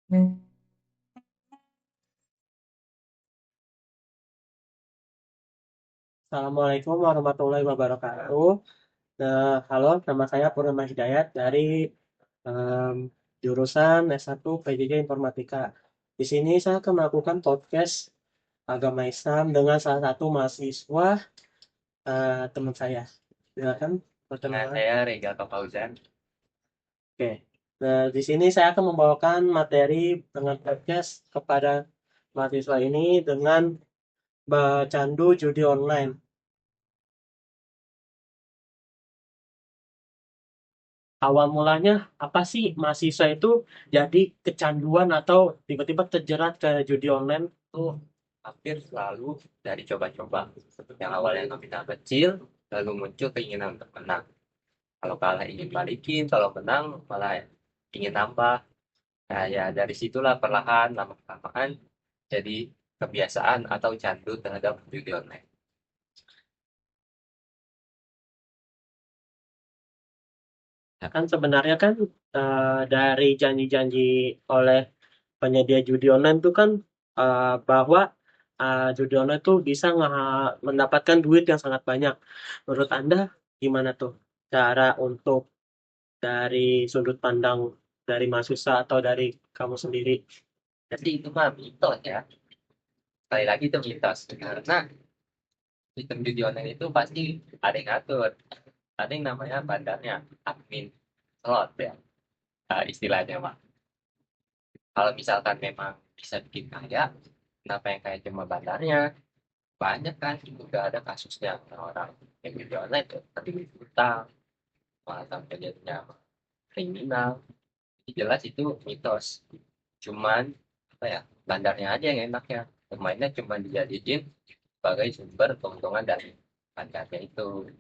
Assalamualaikum warahmatullahi wabarakatuh. Halo, nama saya Purna Hidayat dari em, jurusan S1 PJJ Informatika. Di sini saya akan melakukan podcast agama Islam dengan salah satu mahasiswa teman saya. Silakan Nah, perkenalan. saya Regal Fauzan. Oke. Nah, di sini saya akan membawakan materi dengan podcast kepada mahasiswa ini dengan bercandu judi online. Awal mulanya apa sih mahasiswa itu jadi kecanduan atau tiba-tiba terjerat ke judi online? Itu hampir selalu dari coba-coba. Yang awalnya nominal kecil, lalu muncul keinginan untuk menang. Kalau kalah ingin balikin, kalau menang malah ingin nambah. Nah, ya dari situlah perlahan, lama-kelamaan jadi kebiasaan atau candu terhadap judi online. Ya kan sebenarnya kan dari janji-janji oleh penyedia judi online itu kan bahwa judi online itu bisa mendapatkan duit yang sangat banyak. Menurut Anda gimana tuh cara untuk dari sudut pandang dari mahasiswa atau dari kamu sendiri? Jadi itu mah mitos ya. Sekali lagi itu mitos. Karena sistem judi online itu pasti ada yang ngatur. Ada yang namanya bandarnya, admin slot ya, istilahnya mah. Kalau misalkan memang bisa bikin kaya, kenapa yang kaya cuma bandarnya? Banyak kan juga ada kasusnya orang yang judi online tuh tadi utang, malah sampai jadinya kriminal. Jadi jelas itu mitos. Cuman apa ya, bandarnya aja yang enak ya. Pemainnya cuma dijadiin sebagai sumber keuntungan dari bandarnya itu.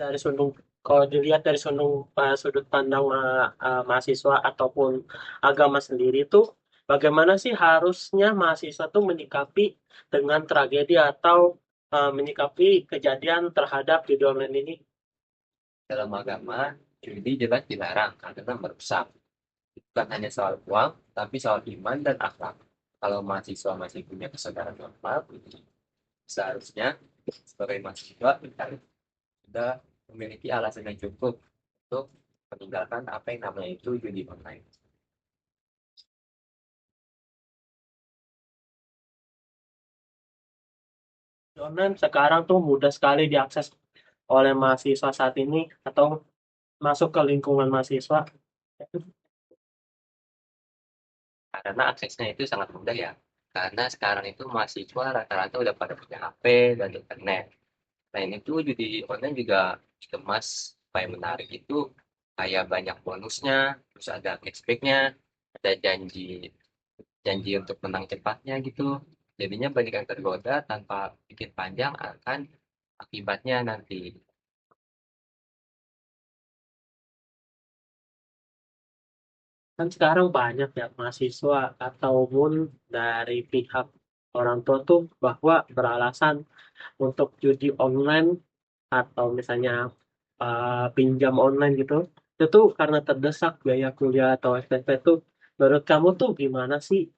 Dari sudut kalau dilihat dari sudut pandang mahasiswa ataupun agama sendiri itu bagaimana sih harusnya mahasiswa tuh menyikapi dengan tragedi atau menyikapi kejadian terhadap judi online ini? Dalam agama, judi jelas dilarang karena merusak. Bukan hanya soal uang, tapi soal iman dan akhlak. Kalau mahasiswa masih punya kesadaran normal, seharusnya sebagai mahasiswa kita sudah memiliki alasan yang cukup untuk meninggalkan apa yang namanya itu judi online. Judi online sekarang tuh mudah sekali diakses oleh mahasiswa saat ini atau masuk ke lingkungan mahasiswa. Karena aksesnya itu sangat mudah ya. Karena sekarang itu mahasiswa rata-rata udah pada punya HP dan internet. Selain itu judi online juga dikemas supaya menarik itu kayak banyak bonusnya, terus ada cashbacknya, ada janji janji untuk menang cepatnya gitu. Jadinya banyak yang tergoda tanpa pikir panjang akan akibatnya nanti. Kan sekarang banyak ya mahasiswa ataupun dari pihak orang tua tuh bahwa beralasan untuk judi online atau misalnya pinjam online gitu, itu tuh karena terdesak biaya kuliah atau SPP tuh. Menurut kamu tuh gimana sih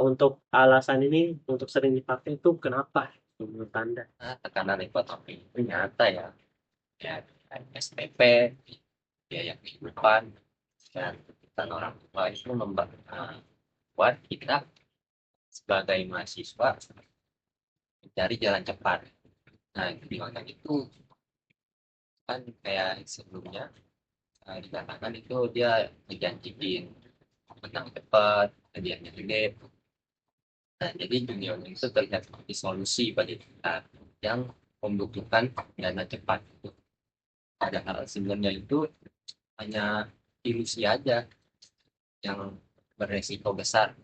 untuk alasan ini untuk sering dipakai itu kenapa menurut Anda? Nah, tekanan ekonomi itu nyata ya. Ya, SPP, biaya kehidupan, dan tuntutan orang tua itu membuat kita sebagai mahasiswa mencari jalan cepat. Nah, di online itu kan kayak sebelumnya dikatakan itu dia menjanjikan menang cepat, hadiahnya gede. Nah, jadi dunia online itu terlihat seperti solusi bagi kita yang membutuhkan dana cepat. Padahal sebenarnya itu hanya ilusi aja yang beresiko besar.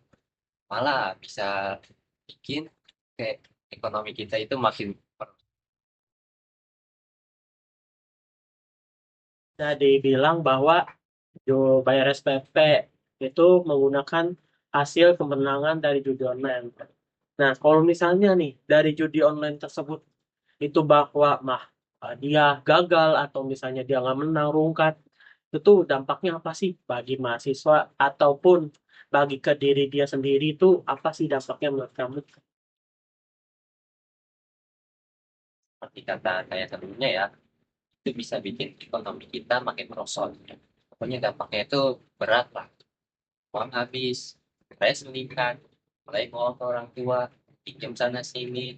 Malah bisa bikin kayak ekonomi kita itu makin Jadi bilang bahwa bayar SPP itu menggunakan hasil kemenangan dari judi online. Nah, kalau misalnya nih dari judi online tersebut itu bahwa dia gagal atau misalnya dia nggak menang rungkat, itu dampaknya apa sih bagi mahasiswa ataupun bagi ke diri dia sendiri itu apa sih dampaknya menurut kamu? Seperti kata saya sebelumnya ya, itu bisa bikin ekonomi kita makin merosot. Pokoknya dampaknya itu berat lah. Uang habis, stres meningkat, mulai ngomong ke orang tua, pinjam sana sini.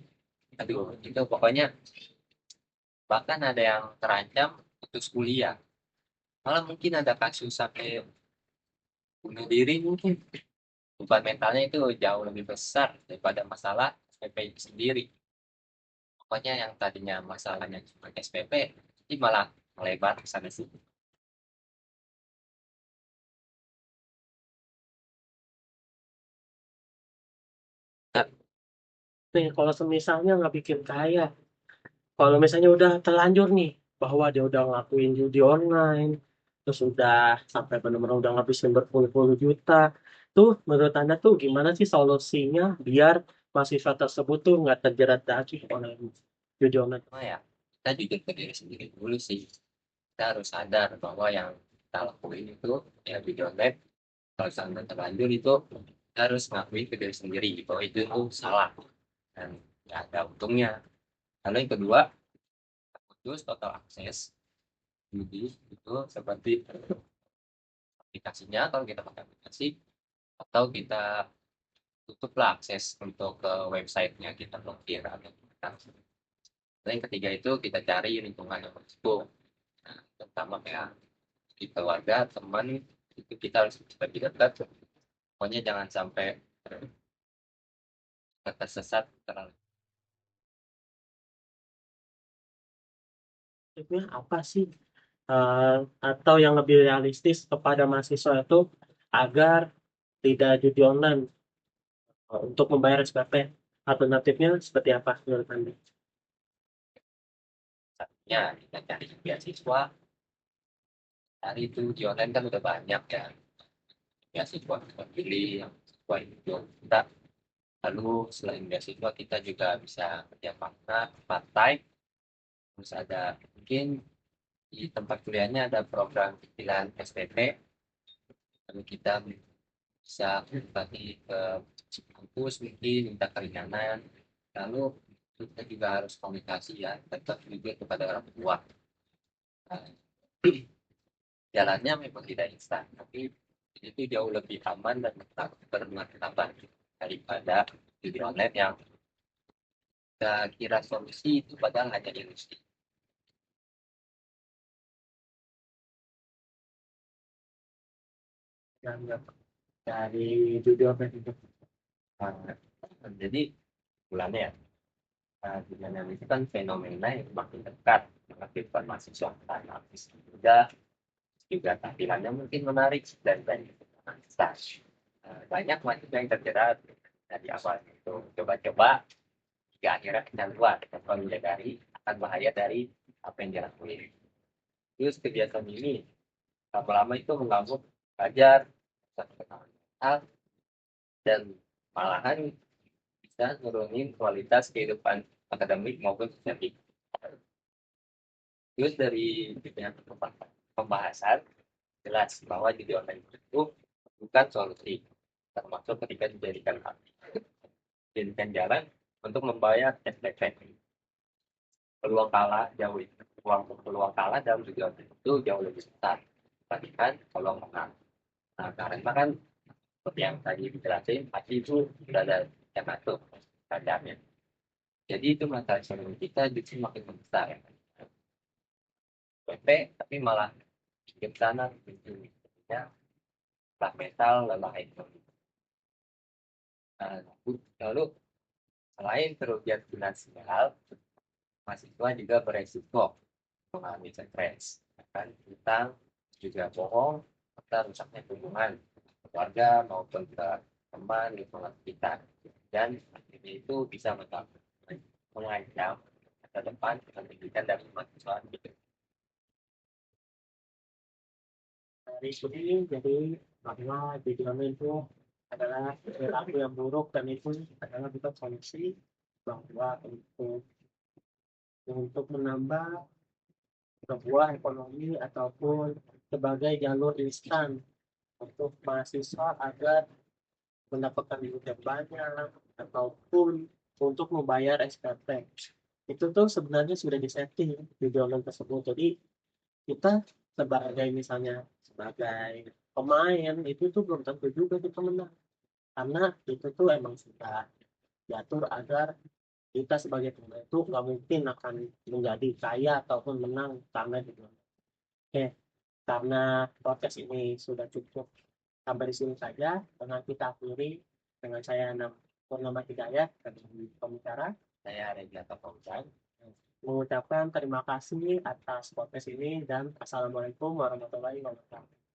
Aduh, itu pokoknya bahkan ada yang terancam putus kuliah. Malah mungkin ada kasus sampai bunuh diri mungkin. Beban mentalnya itu jauh lebih besar daripada masalah SPP itu sendiri. Pokoknya yang tadinya masalahnya cuma SPP, ini malah melebar ke sana sini. Nih, kalau semisalnya nggak bikin kaya, kalau misalnya udah terlanjur nih, bahwa dia udah ngelakuin judi online, terus udah sampai benar-benar udah ngabisin berpuluh-puluh juta, tuh menurut Anda tuh gimana sih solusinya biar mahasiswa tersebut tuh nggak terjerat lagi oleh judi online? Cuma ya, kita jujur ke diri sendiri dulu sih. Kita harus sadar bahwa yang kita lakuin itu ya video online, kalau sampai terlanjur itu kita harus ngakuin ke diri sendiri bahwa itu tuh salah dan nggak ada untungnya. Lalu yang kedua, putus total akses judi itu seperti aplikasinya kalau kita pakai aplikasi, atau kita tutuplah akses untuk ke websitenya, kita blokir atau kita. Dan yang ketiga itu kita cari lingkungan yang berisiko, nah, terutama kayak di keluarga, teman, itu kita harus lebih dekat. Pokoknya jangan sampai tersesat terlalu. Tipsnya apa sih? Eh, atau yang lebih realistis kepada mahasiswa itu agar tidak judi online untuk membayar SPP. Alternatifnya seperti apa menurut Anda? Satunya kita cari beasiswa, cari itu di online kan udah banyak ya, beasiswa pilih yang sesuai itu kita. Lalu selain beasiswa kita juga bisa kerja part time, terus ada mungkin di tempat kuliahnya ada program pilihan SPP, lalu kita bisa bagi ke kampus mungkin minta keringanan. Lalu kita juga harus komunikasi ya, tetap juga kepada orang tua. Nah, jalannya memang tidak instan, tapi itu jauh lebih aman dan tetap bermartabat daripada judi online yang kita kira solusi itu padahal hanya ilusi. Dan dari judi online itu? Nah, jadi bulannya ya, dengan itu kan fenomena yang makin dekat mengaktifkan mahasiswa dan artis juga tampilannya mungkin menarik dan banyak banyak mahasiswa yang terjerat dari awal itu coba-coba hingga akhirnya kecanduan tanpa menyadari akan bahaya dari apa yang dilakukan. Terus kegiatan ini lama-lama itu mengganggu belajar, mental, dan malahan bisa nurunin kualitas kehidupan akademik maupun sosial. Terus dari pembahasan jelas bahwa judi online itu bukan solusi, termasuk ketika dijadikan jalan untuk membayar SPP. Peluang kalah jauh peluang kalah dalam judi online itu jauh lebih besar dibandingkan peluang menang. Nah, karena kan seperti yang tadi dijelasin, pasti itu sudah ada yang ngatur kadarnya. Jadi itu masalah ekonomi kita justru makin besar ya. PP tapi malah pinjam sana pinjam ya, lah metal lelah ekonomi. Nah, lalu selain kerugian finansial, mahasiswa juga beresiko mengalami stres, kan utang, juga bohong, serta rusaknya hubungan keluarga maupun ke teman lingkungan kita, dan ini itu bisa mengancam masa depan pendidikan dari mahasiswa gitu. Dari studi jadi bahwa judi online itu adalah perilaku yang buruk dan itu adalah bukan solusi bahwa untuk menambah sebuah ekonomi ataupun sebagai jalur instan untuk mahasiswa agar mendapatkan duit yang banyak ataupun untuk membayar SPP. Itu tuh sebenarnya sudah disetting di download tersebut. Jadi kita sebagai misalnya sebagai pemain itu tuh belum tentu juga kita menang, karena itu tuh emang sudah diatur agar kita sebagai pemain itu nggak mungkin akan menjadi kaya ataupun menang karena gitu. Oke, karena podcast ini sudah cukup sampai di sini saja, dengan kita akhiri dengan saya Purnama Hidayat dari pembicara. Saya Regata Fauzan. Mengucapkan terima kasih atas podcast ini dan assalamualaikum warahmatullahi wabarakatuh.